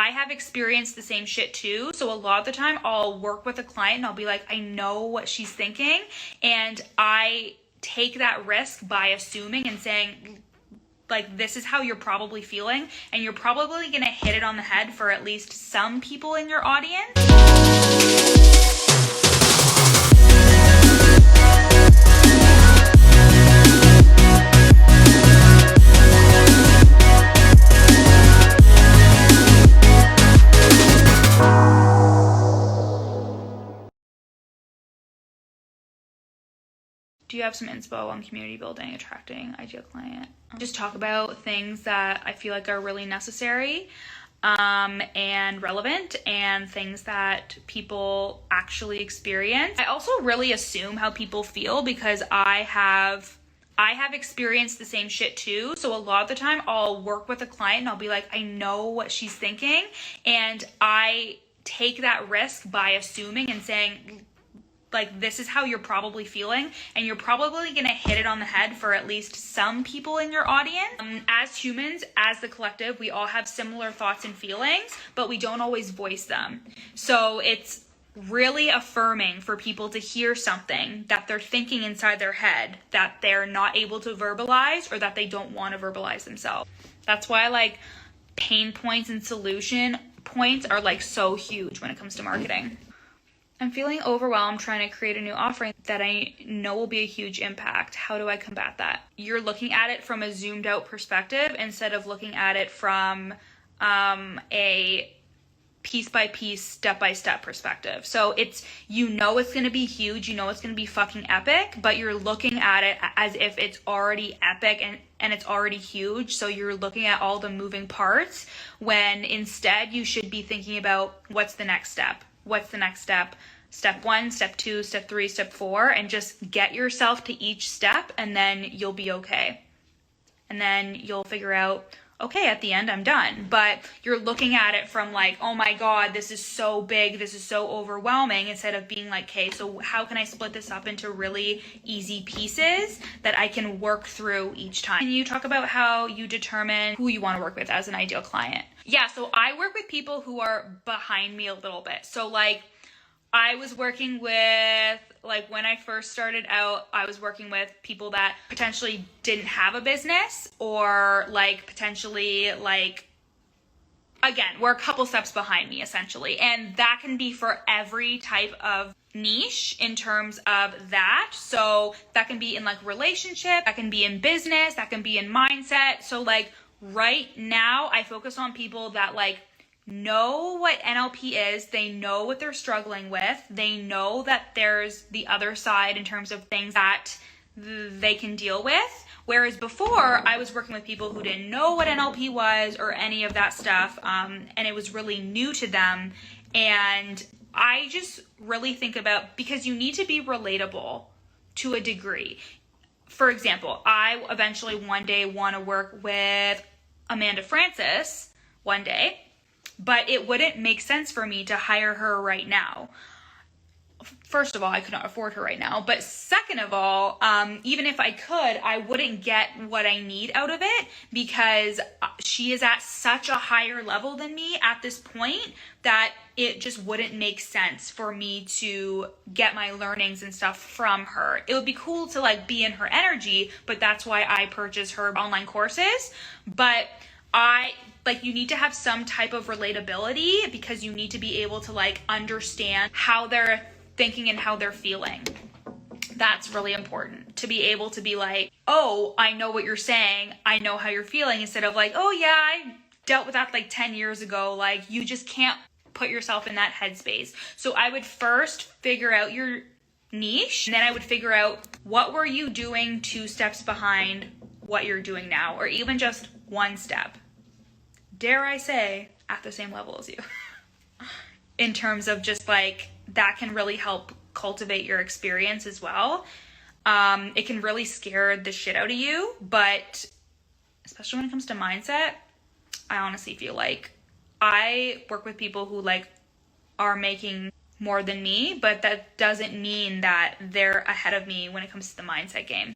I have experienced the same shit too. So a lot of the time I'll work with a client and I'll be like, I know what she's thinking. And I take that risk by assuming and saying, like, this is how you're probably feeling. And you're probably going to hit it on the head for at least some people in your audience. Do you have some inspo on community building, attracting ideal client? Just talk about things that I feel like are really necessary and relevant, and things that people actually experience. I also really assume how people feel because I have experienced the same shit too. So a lot of the time I'll work with a client and I'll be like, I know what she's thinking. And I take that risk by assuming and saying, like, this is how you're probably feeling, and you're probably going to hit it on the head for at least some people in your audience. As humans, as the collective, we all have similar thoughts and feelings, but we don't always voice them. So it's really affirming for people to hear something that they're thinking inside their head that they're not able to verbalize, or that they don't want to verbalize themselves. That's why, like, pain points and solution points are, like, so huge when it comes to marketing. I'm feeling overwhelmed trying to create a new offering that I know will be a huge impact. How do I combat that? You're looking at it from a zoomed out perspective instead of looking at it from a piece by piece, step by step perspective. So it's going to be huge, it's going to be fucking epic, but you're looking at it as if it's already epic and it's already huge. So you're looking at all the moving parts, when instead you should be thinking about what's the next step. What's the next step? Step 1, step 2, step 3, step 4, and just get yourself to each step, and then you'll be okay. And then you'll figure out, okay, at the end I'm done. But you're looking at it from like, oh my God, this is so big, this is so overwhelming, instead of being like, okay, so how can I split this up into really easy pieces that I can work through each time? Can you talk about how you determine who you want to work with as an ideal client? Yeah, so I work with people who are behind me a little bit. So like, I was working with, like, when I first started out, I was working with people that potentially didn't have a business, or like potentially, like, again, were a couple steps behind me essentially. And that can be for every type of niche in terms of that. So that can be in like relationship, that can be in business, that can be in mindset. So like right now I focus on people that like know what NLP is, they know what they're struggling with, they know that there's the other side in terms of things that they can deal with. Whereas before, I was working with people who didn't know what NLP was or any of that stuff, and it was really new to them. And I just really think about, because you need to be relatable to a degree. For example, I eventually one day want to work with Amanda Francis one day, but it wouldn't make sense for me to hire her right now. First of all, I could not afford her right now. But second of all, even if I could, I wouldn't get what I need out of it, because she is at such a higher level than me at this point that it just wouldn't make sense for me to get my learnings and stuff from her. It would be cool to like be in her energy, but that's why I purchase her online courses. But you need to have some type of relatability, because you need to be able to like understand how they're thinking and how they're feeling. That's really important, to be able to be like, oh, I know what you're saying, I know how you're feeling, instead of like, oh yeah, I dealt with that like 10 years ago. Like, you just can't put yourself in that headspace. So I would first figure out your niche, and then I would figure out what were you doing 2 steps behind what you're doing now, or even just 1 step, dare I say, at the same level as you. In terms of just like, that can really help cultivate your experience as well. It can really scare the shit out of you, but especially when it comes to mindset, I honestly feel like I work with people who like are making more than me, but that doesn't mean that they're ahead of me when it comes to the mindset game.